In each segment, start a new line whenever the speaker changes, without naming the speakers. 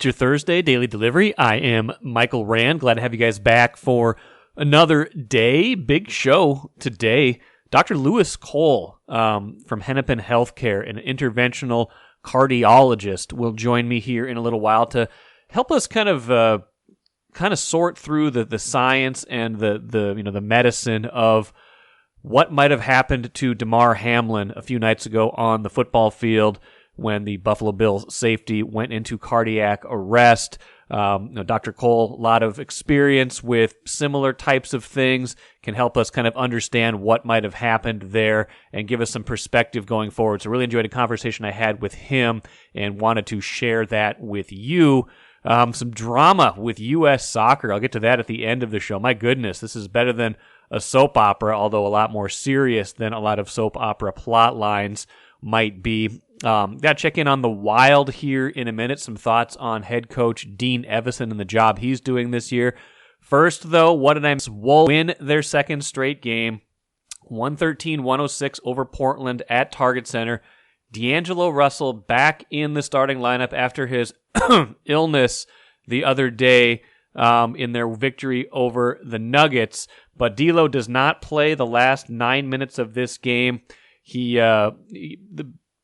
to your Thursday Daily Delivery. I am Michael Rand. Glad to have you guys back for another day. Big show today. Dr. Lewis Kohl from Hennepin Healthcare, an interventional cardiologist, will join me here in a little while to help us kind of sort through the science and the medicine of what might have happened to Damar Hamlin a few nights ago on the football field when the Buffalo Bills safety went into cardiac arrest. Dr. Kohl, a lot of experience with similar types of things, can help us kind of understand what might have happened there and give us some perspective going forward. So really enjoyed a conversation I had with him and wanted to share that with you. Some drama with U.S. soccer. I'll get to that at the end of the show. My goodness, this is better than a soap opera, although a lot more serious than a lot of soap opera plot lines might be. Got to check in on the Wild here in a minute. Some thoughts on head coach Dean Evason and the job he's doing this year. First, though, what did I miss? Wolves win their second straight game, 113-106 over Portland at Target Center. D'Angelo Russell back in the starting lineup after his illness the other day in their victory over the Nuggets. But D'Lo does not play the last 9 minutes of this game.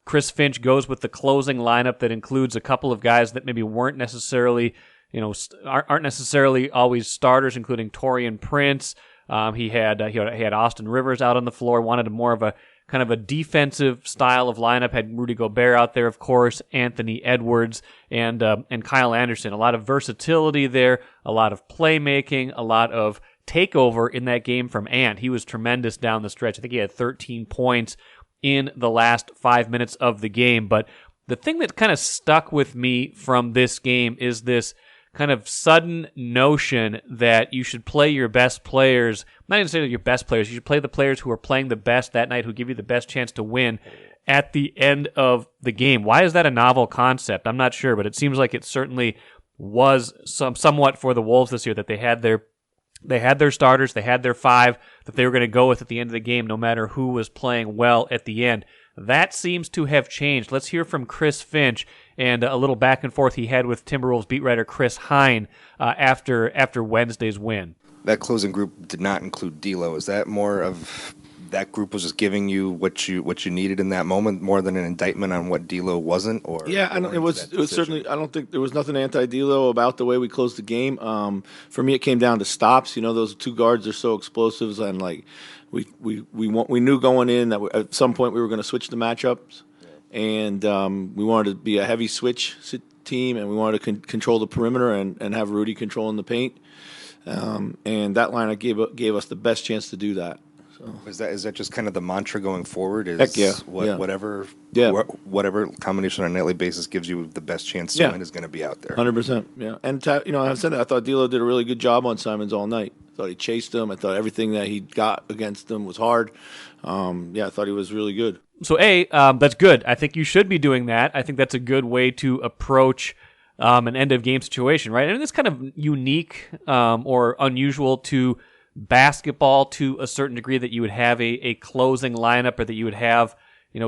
Chris Finch goes with the closing lineup that includes a couple of guys that maybe weren't necessarily, aren't necessarily always starters, including Taurean Prince. He had Austin Rivers out on the floor. Wanted more of a kind of a defensive style of lineup. Had Rudy Gobert out there, of course, Anthony Edwards and Kyle Anderson. A lot of versatility there, a lot of playmaking, a lot of takeover in that game from Ant. He was tremendous down the stretch. I think he had 13 points in the last 5 minutes of the game. But the thing that kind of stuck with me from this game is this kind of sudden notion that you should play your best players, not necessarily your best players, you should play the players who are playing the best that night, who give you the best chance to win at the end of the game. Why is that a novel concept? I'm not sure, but it seems like it certainly was somewhat for the Wolves this year, that they had their starters, they had their five that they were going to go with at the end of the game, no matter who was playing well at the end. That seems to have changed. Let's hear from Chris Finch and a little back and forth he had with Timberwolves beat writer Chris Hine after Wednesday's win.
That closing group did not include D'Lo. Is that more of that group was just giving you what you needed in that moment, more than an indictment on what D'Lo wasn't? Or
yeah, it was certainly. I don't think there was nothing anti-D'Lo about the way we closed the game. For me, it came down to stops. Those two guards are so explosive, and like we knew going in that at some point we were going to switch the matchups, and we wanted to be a heavy switch team, and we wanted to control the perimeter and have Rudy controlling the paint, and that lineup gave us the best chance to do that. So.
Is that just kind of the mantra going forward?
Heck yeah.
Whatever combination on a nightly basis gives you the best chance to win is going to be out there.
100%. Yeah, and I've said that I thought D'Lo did a really good job on Simons all night. I thought he chased him. I thought everything that he got against him was hard. I thought he was really good.
So that's good. I think you should be doing that. I think that's a good way to approach an end of game situation, right? And it's kind of unique or unusual to basketball to a certain degree, that you would have a closing lineup, or that you would have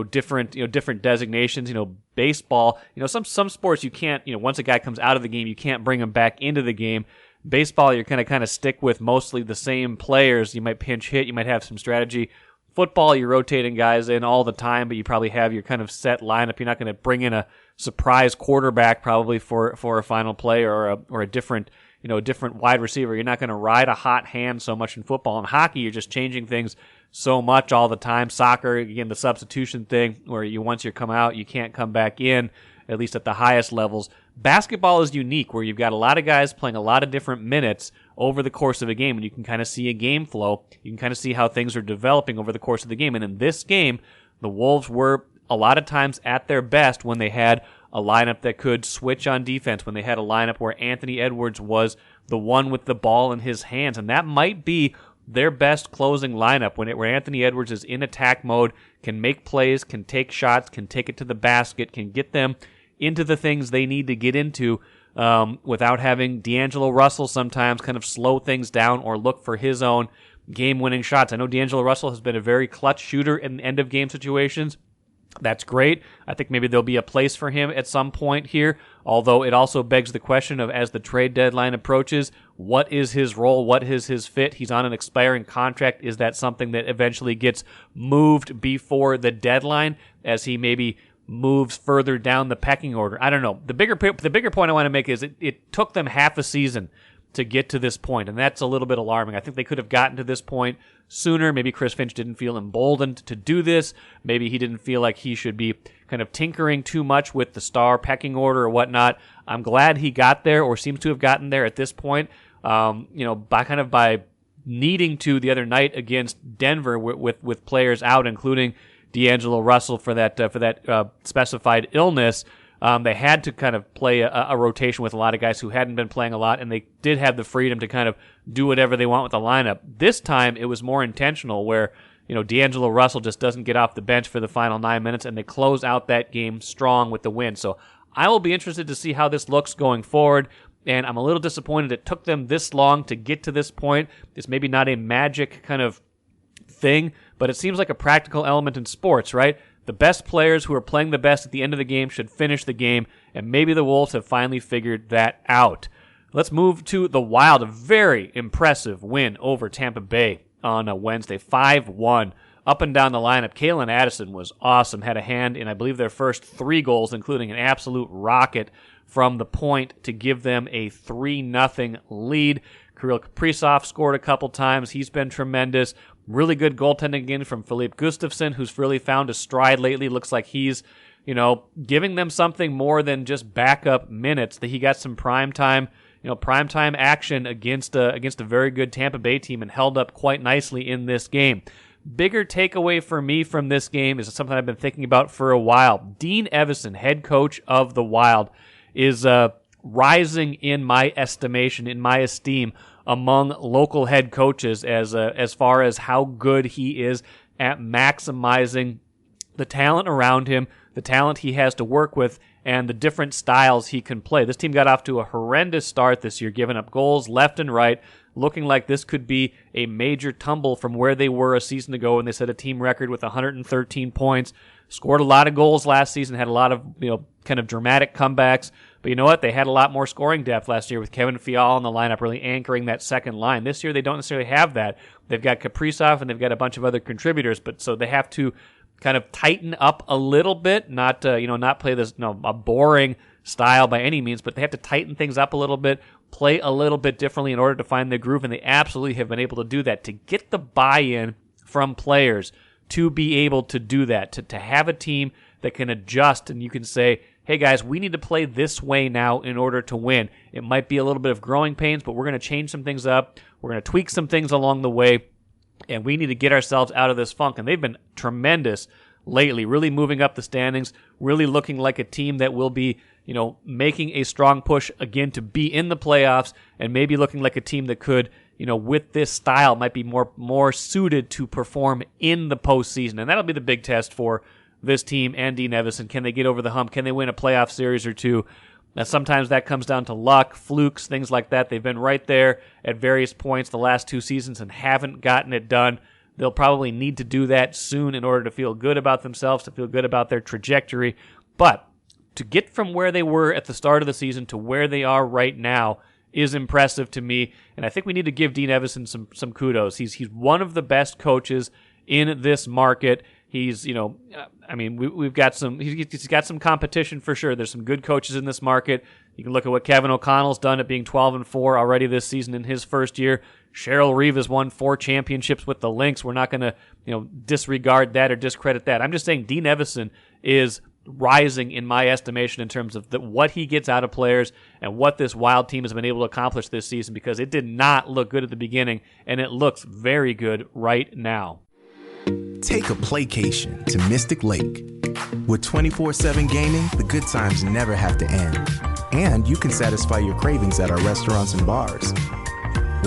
different designations. Baseball, some sports you can't, once a guy comes out of the game, you can't bring him back into the game. Baseball, you're kind of stick with mostly the same players. You might pinch hit, you might have some strategy. Football, you're rotating guys in all the time, but you probably have your kind of set lineup. You're not going to bring in a surprise quarterback probably for a final play, or a different wide receiver. You're not going to ride a hot hand so much in football. In hockey, you're just changing things so much all the time. Soccer, again, the substitution thing, where once you come out, you can't come back in, at least at the highest levels. Basketball is unique, where you've got a lot of guys playing a lot of different minutes over the course of a game, and you can kind of see a game flow. You can kind of see how things are developing over the course of the game. And in this game, the Wolves were a lot of times at their best when they had a lineup that could switch on defense, when they had a lineup where Anthony Edwards was the one with the ball in his hands. And that might be their best closing lineup, where Anthony Edwards is in attack mode, can make plays, can take shots, can take it to the basket, can get them into the things they need to get into without having D'Angelo Russell sometimes kind of slow things down or look for his own game-winning shots. I know D'Angelo Russell has been a very clutch shooter in end-of-game situations. That's great. I think maybe there'll be a place for him at some point here, although it also begs the question of, as the trade deadline approaches, what is his role? What is his fit? He's on an expiring contract. Is that something that eventually gets moved before the deadline as he maybe moves further down the pecking order? I don't know. The bigger point I want to make is it took them half a season to get to this point, and that's a little bit alarming. I think they could have gotten to this point sooner. Maybe Chris Finch didn't feel emboldened to do this. Maybe he didn't feel like he should be kind of tinkering too much with the star pecking order or whatnot. I'm glad he got there, or seems to have gotten there at this point. By needing to the other night against Denver with players out, including D'Angelo Russell for that specified illness. They had to kind of play a rotation with a lot of guys who hadn't been playing a lot, and they did have the freedom to kind of do whatever they want with the lineup. This time, it was more intentional, where D'Angelo Russell just doesn't get off the bench for the final 9 minutes, and they close out that game strong with the win. So I will be interested to see how this looks going forward, and I'm a little disappointed it took them this long to get to this point. It's maybe not a magic kind of thing, but it seems like a practical element in sports, right? The best players who are playing the best at the end of the game should finish the game, and maybe the Wolves have finally figured that out. Let's move to the Wild. A very impressive win over Tampa Bay on a Wednesday, 5-1. Up and down the lineup, Kalen Addison was awesome, had a hand in, I believe, their first 3 goals, including an absolute rocket from the point to give them a 3-0 lead. Kirill Kaprizov scored a couple times. He's been tremendous. Really good goaltending again from Philippe Gustafsson, who's really found a stride lately. Looks like he's, giving them something more than just backup minutes. That he got some primetime action against a very good Tampa Bay team and held up quite nicely in this game. Bigger takeaway for me from this game is something I've been thinking about for a while. Dean Evason, head coach of the Wild, is rising in my estimation, in my esteem, among local head coaches as far as how good he is at maximizing the talent around him, the talent he has to work with, and the different styles he can play. This team got off to a horrendous start this year, giving up goals left and right, looking like this could be a major tumble from where they were a season ago when they set a team record with 113 points. Scored a lot of goals last season, had a lot of kind of dramatic comebacks. But you know what? They had a lot more scoring depth last year with Kevin Fiala in the lineup, really anchoring that second line. This year, they don't necessarily have that. They've got Kaprizov and they've got a bunch of other contributors, but so they have to kind of tighten up a little bit, not play this a boring style by any means, but they have to tighten things up a little bit, play a little bit differently in order to find their groove, and they absolutely have been able to do that. To get the buy-in from players to be able to do that, to have a team that can adjust and you can say, hey guys, we need to play this way now in order to win. It might be a little bit of growing pains, but we're going to change some things up. We're going to tweak some things along the way, and we need to get ourselves out of this funk. And they've been tremendous lately, really moving up the standings, really looking like a team that will be, making a strong push again to be in the playoffs, and maybe looking like a team that could, with this style, might be more suited to perform in the postseason. And that'll be the big test for this team and Dean Evason. Can they get over the hump? Can they win a playoff series or two? Now, sometimes that comes down to luck, flukes, things like that. They've been right there at various points the last 2 seasons and haven't gotten it done. They'll probably need to do that soon in order to feel good about themselves, to feel good about their trajectory. But to get from where they were at the start of the season to where they are right now is impressive to me, and I think we need to give Dean Evason some kudos. He's one of the best coaches in this market. He's, we've got he's got some competition for sure. There's some good coaches in this market. You can look at what Kevin O'Connell's done at being 12-4 already this season in his first year. Cheryl Reeve has won 4 championships with the Lynx. We're not going to, disregard that or discredit that. I'm just saying Dean Evason is rising in my estimation in terms of what he gets out of players and what this Wild team has been able to accomplish this season, because it did not look good at the beginning, and it looks very good right now.
Take a playcation to Mystic Lake. With 24/7 gaming, the good times never have to end. And you can satisfy your cravings at our restaurants and bars.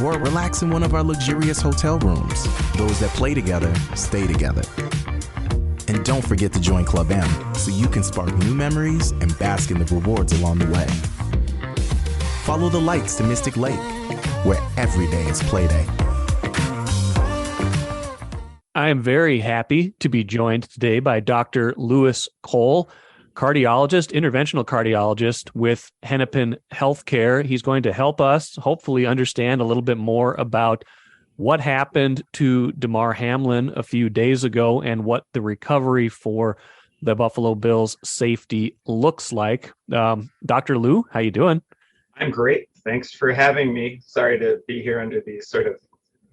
Or relax in one of our luxurious hotel rooms. Those that play together, stay together. And don't forget to join Club M so you can spark new memories and bask in the rewards along the way. Follow the lights to Mystic Lake, where every day is play day.
I am very happy to be joined today by Dr. Louis Kohl, cardiologist, interventional cardiologist with Hennepin Healthcare. He's going to help us hopefully understand a little bit more about what happened to Damar Hamlin a few days ago and what the recovery for the Buffalo Bills safety looks like. Dr. Lou, how you doing?
I'm great. Thanks for having me. Sorry to be here under these sort of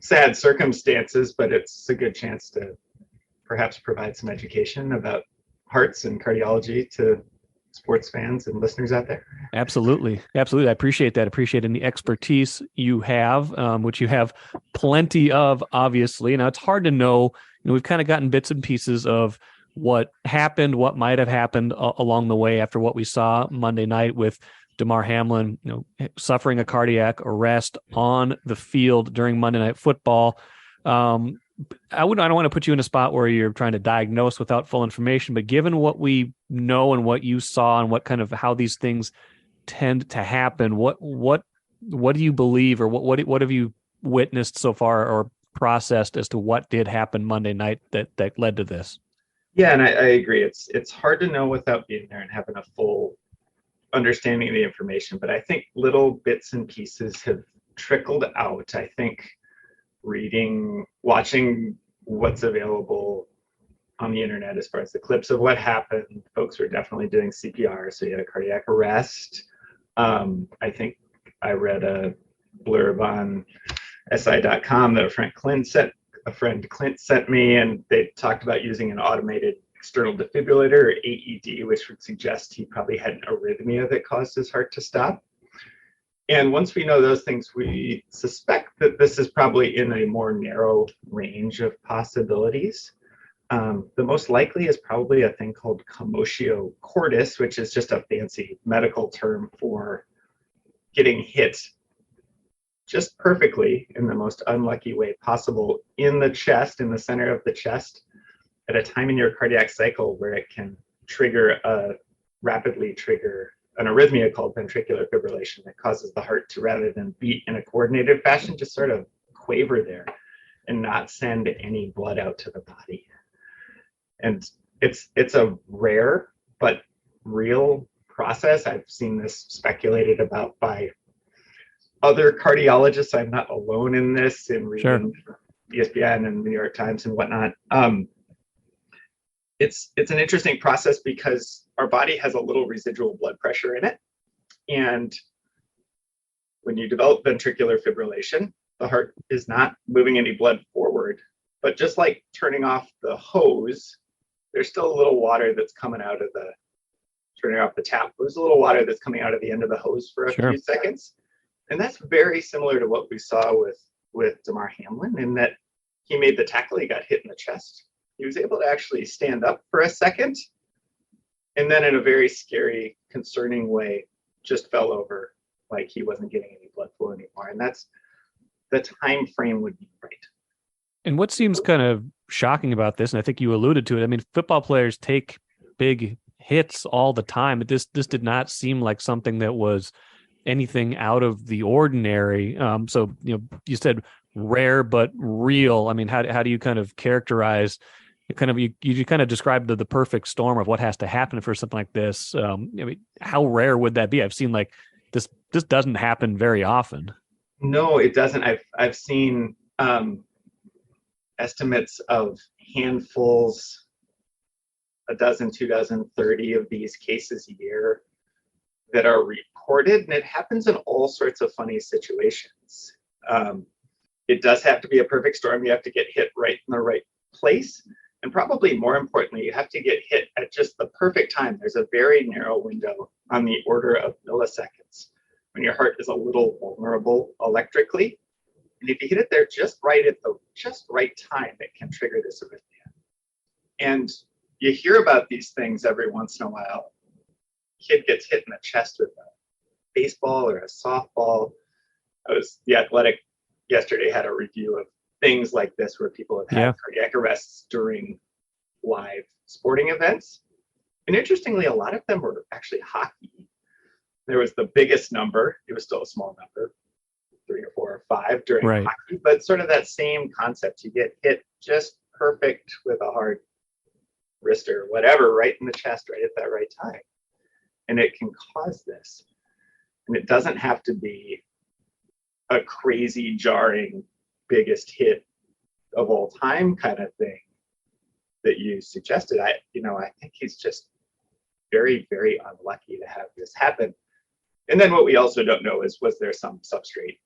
sad circumstances, but it's a good chance to perhaps provide some education about hearts and cardiology to sports fans and listeners out there.
Absolutely. Absolutely. I appreciate that. Appreciating the expertise you have, which you have plenty of, obviously. Now, it's hard to know. We've kind of gotten bits and pieces of what happened, what might have happened along the way after what we saw Monday night with Damar Hamlin, suffering a cardiac arrest on the field during Monday Night Football. I don't want to put you in a spot where you're trying to diagnose without full information, but given what we know and what you saw and what kind of how these things tend to happen, what do you believe, or what have you witnessed so far or processed as to what did happen Monday night that led to this?
Yeah, and I agree. It's hard to know without being there and having a full understanding of the information, but I think little bits and pieces have trickled out. I think watching what's available on the internet as far as the clips of what happened, folks were definitely doing CPR, so you had a cardiac arrest. I think I read a blurb on SI.com that a friend Clint sent me, and they talked about using an automated external defibrillator, or AED, which would suggest he probably had an arrhythmia that caused his heart to stop. And once we know those things, we suspect that this is probably in a more narrow range of possibilities. The most likely is probably a thing called commotio cordis, which is just a fancy medical term for getting hit just perfectly in the most unlucky way possible in the chest, in the center of the chest, at a time in your cardiac cycle where it can rapidly trigger an arrhythmia called ventricular fibrillation that causes the heart to, rather than beat in a coordinated fashion, just sort of quaver there and not send any blood out to the body. And it's a rare but real process. I've seen this speculated about by other cardiologists. I'm not alone in this, in reading ESPN and New York Times and whatnot. It's an interesting process because our body has a little residual blood pressure in it. And when you develop ventricular fibrillation, the heart is not moving any blood forward. But just like turning off the hose, there's still a little water that's coming out of turning off the tap. There's a little water that's coming out of the end of the hose for a few seconds. And that's very similar to what we saw with Damar Hamlin, in that he made the tackle, he got hit in the chest. He was able to actually stand up for a second, and then in a very scary, concerning way, just fell over like he wasn't getting any blood flow anymore. And that's the time frame would be right.
And what seems kind of shocking about this, and I think you alluded to it, I mean, football players take big hits all the time, but this did not seem like something that was anything out of the ordinary. So, you said rare but real. I mean, how do you kind of characterize you kind of described the perfect storm of what has to happen for something like this? I mean, how rare would that be? I've seen like this doesn't happen very often.
No, it doesn't. I've seen estimates of handfuls, a dozen, 2 dozen, 30 of these cases a year that are reported, and it happens in all sorts of funny situations. It does have to be a perfect storm. You have to get hit right in the right place. And probably more importantly, you have to get hit at just the perfect time. There's a very narrow window on the order of milliseconds when your heart is a little vulnerable electrically. And if you hit it there just right at the just right time, it can trigger this arrhythmia. And you hear about these things every once in a while. Kid gets hit in the chest with a baseball or a softball. The Athletic yesterday had a review of things like this where people have had cardiac arrests during live sporting events. And interestingly, a lot of them were actually hockey. There was the biggest number. It was still a small number, 3 or 4 or 5 during hockey, but sort of that same concept. You get hit just perfect with a hard wrist or whatever, right in the chest, right at that right time. And it can cause this. And it doesn't have to be a crazy, jarring, biggest hit of all time kind of thing that you suggested. I think he's just very, very unlucky to have this happen. And then what we also don't know is, was there some substrate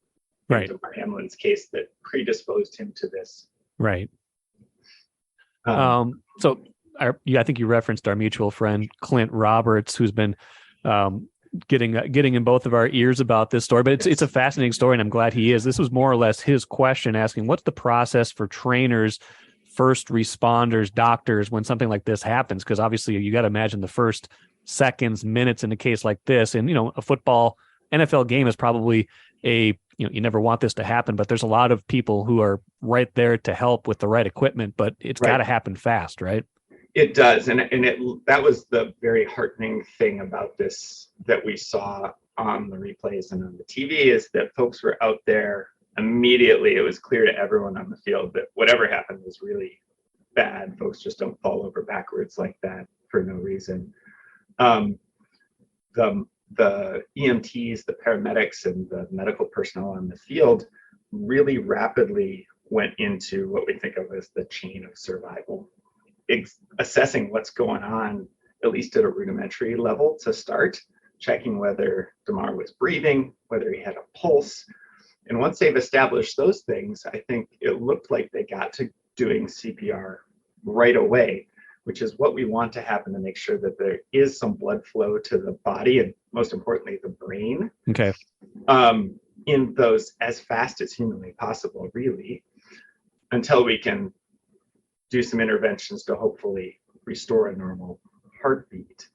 right.
in Damar Hamlin's case that predisposed him to this?
Right. So I think you referenced our mutual friend Clint Roberts, who's been getting in both of our ears about this story. But it's a fascinating story, and I'm glad he is. This was more or less his question, asking what's the process for trainers, first responders, doctors when something like this happens? Because obviously you got to imagine the first seconds, minutes in a case like this, and a football NFL game is probably you never want this to happen, but there's a lot of people who are right there to help with the right equipment, but it's got to happen fast, right?
It does, and that was the very heartening thing about this that we saw on the replays and on the TV, is that folks were out there immediately. It was clear to everyone on the field that whatever happened was really bad. Folks just don't fall over backwards like that for no reason. The EMTs, the paramedics, and the medical personnel on the field really rapidly went into what we think of as the chain of survival, assessing what's going on, at least at a rudimentary level to start, checking whether Damar was breathing, whether he had a pulse. And once they've established those things, I think it looked like they got to doing CPR right away, which is what we want to happen to make sure that there is some blood flow to the body and, most importantly, the brain.
Okay.
In those as fast as humanly possible, really, until we can do some interventions to hopefully restore a normal heartbeat.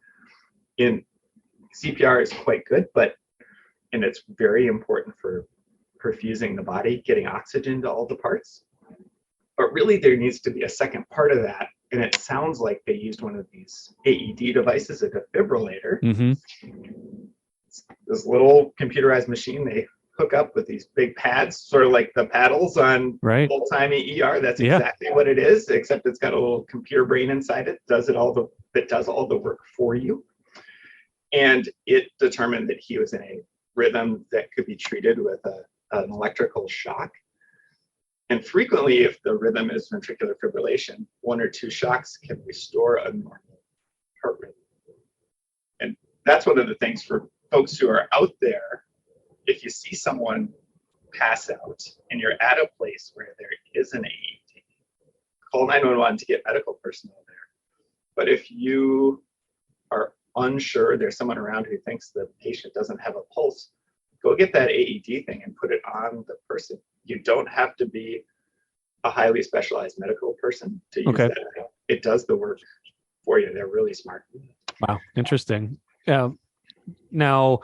In CPR is quite good, and it's very important for perfusing the body, getting oxygen to all the parts. But really, there needs to be a second part of that. And it sounds like they used one of these AED devices, a defibrillator.
Mm-hmm.
This little computerized machine they hook up with these big pads, sort of like the paddles on old-time ER. That's exactly what it is, except it's got a little computer brain inside it. That does all the work for you. And it determined that he was in a rhythm that could be treated with an electrical shock. And frequently, if the rhythm is ventricular fibrillation, 1 or 2 shocks can restore a normal heart rhythm. And that's one of the things for folks who are out there. If you see someone pass out and you're at a place where there is an AED, call 911 to get medical personnel there. But if you are unsure, there's someone around who thinks the patient doesn't have a pulse, go get that AED thing and put it on the person. You don't have to be a highly specialized medical person to use that. It does the work for you. They're really smart.
Wow, interesting. Now,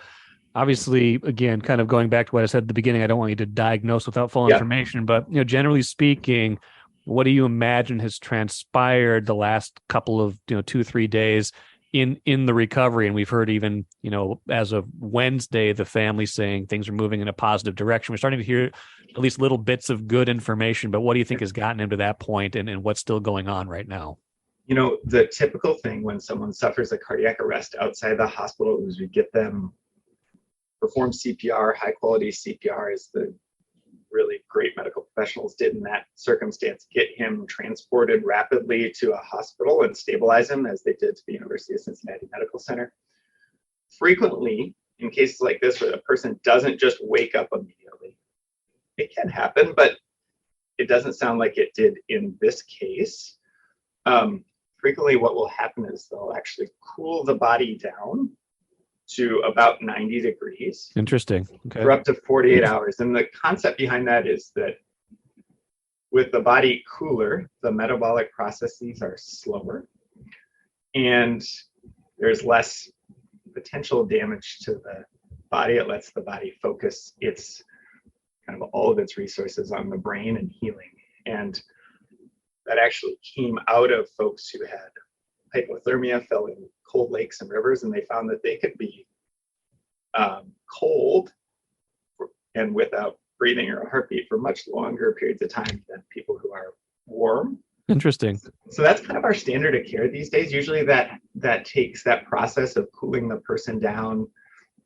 obviously, again, kind of going back to what I said at the beginning, I don't want you to diagnose without full information, but generally speaking, what do you imagine has transpired the last couple of 2-3 days in the recovery? And we've heard even as of Wednesday, the family saying things are moving in a positive direction. We're starting to hear at least little bits of good information, but what do you think has gotten him to that point, and what's still going on right now?
The typical thing when someone suffers a cardiac arrest outside the hospital is we get them perform CPR, high quality CPR, as the really great medical professionals did in that circumstance, get him transported rapidly to a hospital and stabilize him, as they did to the University of Cincinnati Medical Center. Frequently, in cases like this where the person doesn't just wake up immediately, it can happen, but it doesn't sound like it did in this case. Frequently what will happen is they'll actually cool the body down to about 90 degrees.
Interesting. Okay.
For up to 48 hours. And the concept behind that is that with the body cooler, the metabolic processes are slower and there's less potential damage to the body. It lets the body focus all of its resources on the brain and healing. And that actually came out of folks who had hypothermia, fell in cold lakes and rivers, and they found that they could be cold and without breathing or a heartbeat for much longer periods of time than people who are warm.
Interesting.
So that's kind of our standard of care these days. Usually that takes that process of cooling the person down.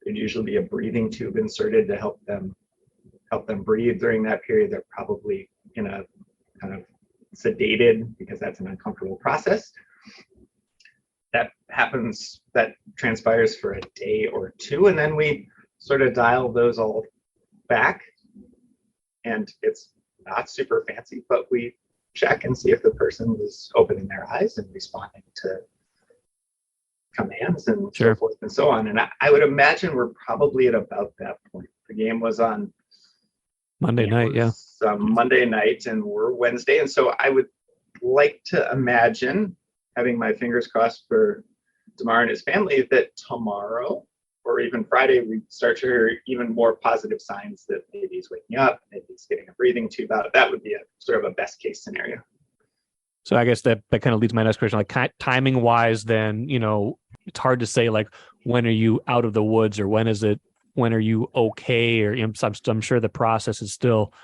There'd usually be a breathing tube inserted to help them breathe during that period. They're probably in a kind of sedated because that's an uncomfortable process. That transpires for a day or two, and then we sort of dial those all back. And it's not super fancy, but we check and see if the person is opening their eyes and responding to commands and so forth and so on. And I would imagine we're probably at about that point. The game was on
Monday night,
Monday night, and we're Wednesday. And so I would like to imagine, having my fingers crossed for Damar and his family, that tomorrow or even Friday, we start to hear even more positive signs that maybe he's waking up, maybe he's getting a breathing tube out. That would be a sort of a best case scenario.
So I guess that kind of leads to my next question. Like timing wise, then, it's hard to say like, when are you out of the woods, or when are you okay? Or I'm sure the process is still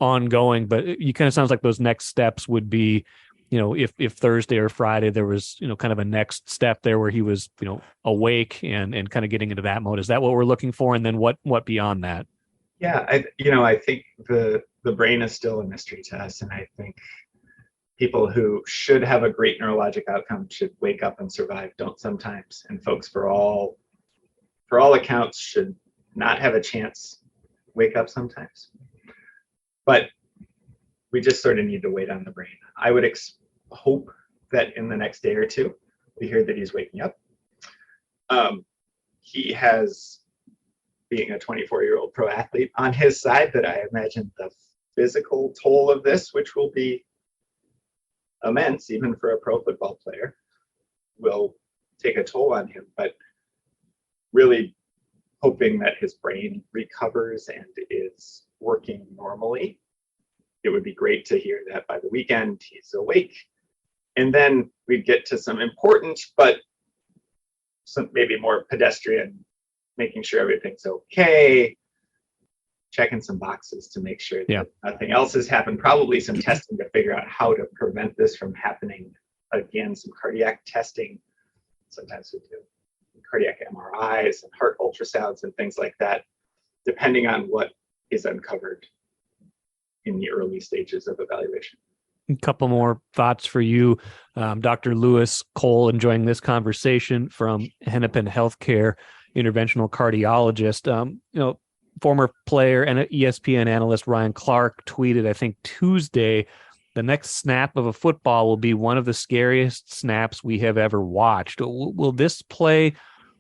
ongoing, but you kind of sounds like those next steps would be, if Thursday or Friday there was, kind of a next step there where he was, awake and kind of getting into that mode. Is that what we're looking for? And then what beyond that?
Yeah, I think the brain is still a mystery to us, and I think people who should have a great neurologic outcome should wake up and survive, don't sometimes, and folks for all accounts should not have a chance, wake up sometimes. But we just sort of need to wait on the brain. I would hope that in the next day or two, we hear that he's waking up. He has, being a 24-year-old pro athlete, on his side, that I imagine the physical toll of this, which will be immense, even for a pro football player, will take a toll on him. But really hoping that his brain recovers and is working normally. It would be great to hear that by the weekend he's awake. And then we get to some important, but some maybe more pedestrian, making sure everything's okay, checking some boxes to make sure that nothing else has happened, probably some testing to figure out how to prevent this from happening again, some cardiac testing. Sometimes we do cardiac MRIs and heart ultrasounds and things like that, depending on what is uncovered in the early stages of evaluation.
A couple more thoughts for you. Dr. Lewis Kohl, enjoying this conversation, from Hennepin Healthcare, interventional cardiologist. Former player and ESPN analyst Ryan Clark tweeted, I think Tuesday, the next snap of a football will be one of the scariest snaps we have ever watched. Will this play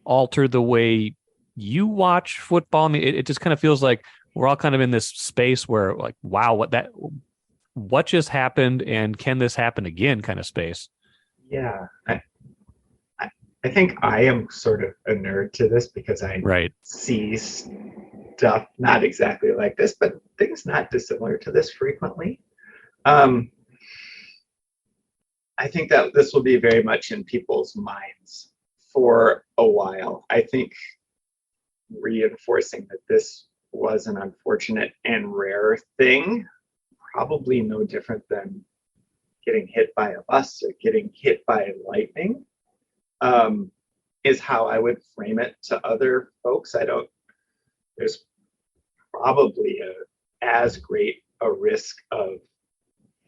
alter the way you watch football? I mean, it just kind of feels like we're all kind of in this space where, like, wow, what just happened, and can this happen again kind of space.
Yeah. I think I am sort of a nerd to this because I see stuff not exactly like this, but things not dissimilar to this frequently. I think that this will be very much in people's minds for a while. I think reinforcing that this was an unfortunate and rare thing, probably no different than getting hit by a bus or getting hit by lightning, is how I would frame it to other folks. There's probably as great a risk of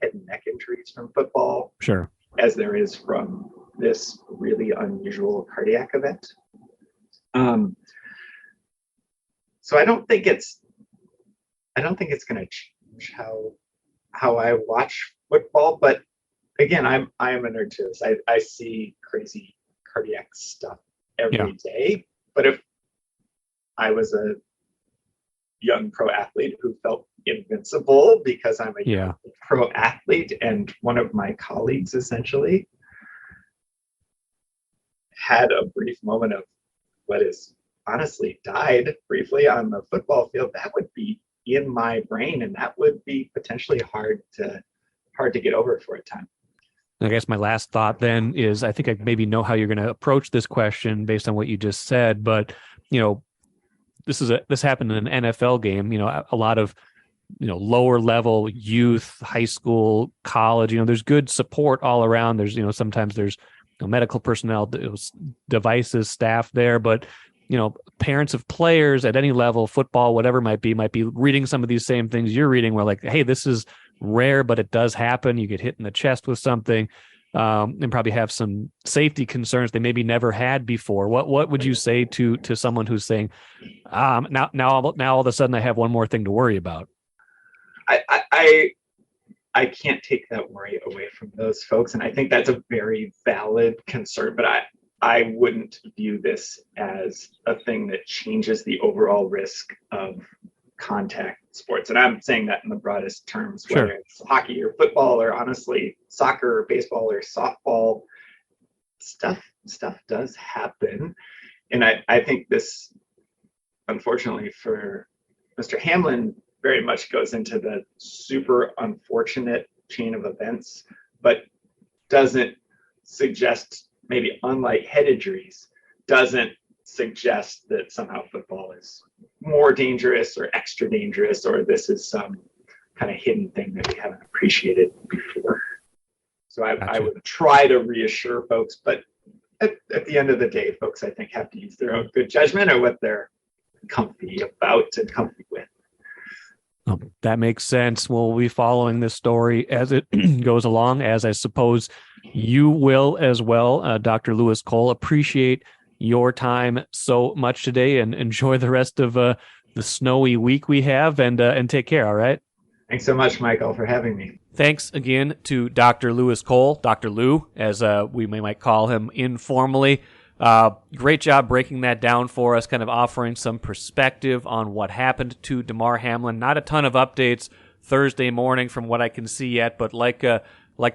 head and neck injuries from football as there is from this really unusual cardiac event. So I don't think it's going to change how I watch football. But again, I am a nerd to this. I see crazy cardiac stuff every day. But if I was a young pro athlete who felt invincible because I'm a young pro athlete, and one of my colleagues essentially had a brief moment of what is honestly died briefly on the football field, that would be in my brain, and that would be potentially hard to get over for a time.
I guess my last thought then is, I think I maybe know how you're going to approach this question based on what you just said, but this happened in an NFL game. A lot of lower level youth, high school, college. There's good support all around. There's, sometimes there's medical personnel, devices, staff there, but parents of players at any level, football, whatever might be reading some of these same things you're reading. Where like, hey, this is rare, but it does happen. You get hit in the chest with something, and probably have some safety concerns they maybe never had before. What would you say to someone who's saying, now all of a sudden I have one more thing to worry about?
I can't take that worry away from those folks, and I think that's a very valid concern. But I wouldn't view this as a thing that changes the overall risk of contact sports. And I'm saying that in the broadest terms,
Sure.
whether it's hockey or football or honestly soccer or baseball or softball, stuff does happen. And I think this, unfortunately for Mr. Hamlin, very much goes into the super unfortunate chain of events, but doesn't suggest, maybe unlike head injuries, doesn't suggest that somehow football is more dangerous or extra dangerous, or this is some kind of hidden thing that we haven't appreciated before. So I would try to reassure folks, but at the end of the day, folks, I think, have to use their own good judgment or what they're comfy about and comfy with.
Oh, that makes sense. We'll be following this story as it goes along, as I suppose you will as well. Dr. Lewis Kohl, appreciate your time so much today, and enjoy the rest of the snowy week we have, and take care, all right?
Thanks so much, Michael, for having me.
Thanks again to Dr. Lewis Kohl, Dr. Lou, as we might call him informally. Great job breaking that down for us, kind of offering some perspective on what happened to Damar Hamlin. Not a ton of updates Thursday morning from what I can see yet, but like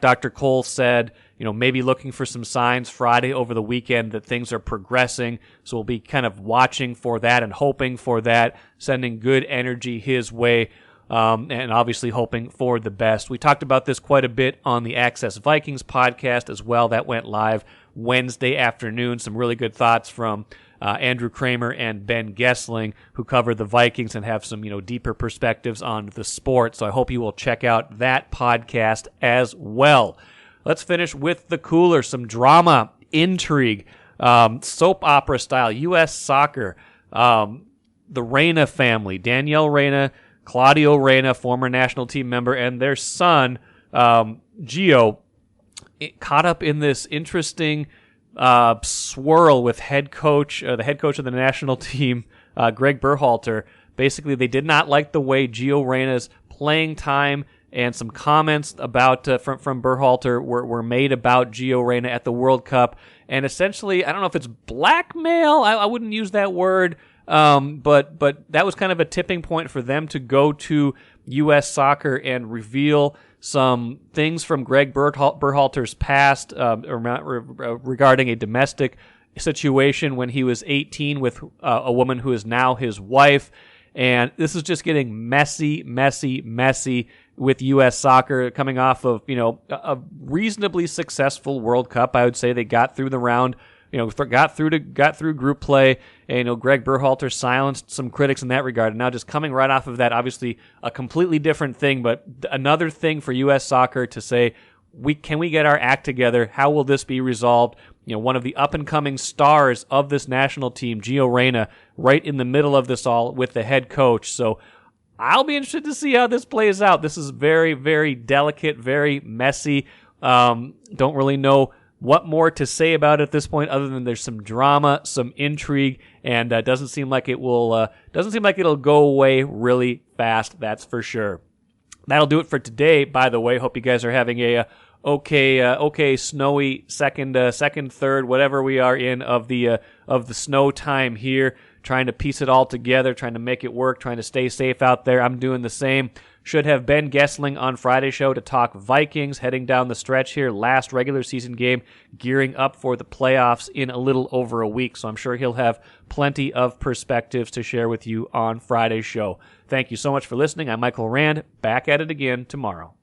Dr. Kohl said, maybe looking for some signs Friday over the weekend that things are progressing. So we'll be kind of watching for that and hoping for that, sending good energy his way, and obviously hoping for the best. We talked about this quite a bit on the Access Vikings podcast as well. That went live Wednesday afternoon. Some really good thoughts from Andrew Kramer and Ben Gessling, who cover the Vikings and have some deeper perspectives on the sport. So I hope you will check out that podcast as well. Let's finish with the cooler. Some drama, intrigue, soap opera style, U.S. soccer. The Reyna family, Danielle Reyna, Claudio Reyna, former national team member, and their son, Gio, caught up in this interesting swirl with the head coach of the national team, Greg Berhalter. Basically, they did not like the way Gio Reyna's playing time, and some comments about from Berhalter were made about Gio Reyna at the World Cup. And essentially, I don't know if it's blackmail. I wouldn't use that word. But that was kind of a tipping point for them to go to U.S. Soccer and reveal some things from Greg Berhalter's past regarding a domestic situation when he was 18 with a woman who is now his wife. And this is just getting messy with U.S. Soccer, coming off of a reasonably successful World Cup. I would say they got through the round. Got through group play, and Greg Berhalter silenced some critics in that regard. And now just coming right off of that, obviously a completely different thing, but another thing for U.S. Soccer to say, can we get our act together? How will this be resolved? One of the up-and-coming stars of this national team, Gio Reyna, right in the middle of this all with the head coach. So I'll be interested to see how this plays out. This is very, very delicate, very messy. Don't really know what more to say about it at this point, other than there's some drama, some intrigue, and doesn't seem like it'll go away really fast. That's for sure. That'll do it for today. By the way, hope you guys are having a okay snowy second, third, whatever we are in of the snow time here. Trying to piece it all together, trying to make it work, trying to stay safe out there. I'm doing the same. Should have Ben Gessling on Friday's show to talk Vikings heading down the stretch here. Last regular season game, gearing up for the playoffs in a little over a week. So I'm sure he'll have plenty of perspectives to share with you on Friday's show. Thank you so much for listening. I'm Michael Rand, back at it again tomorrow.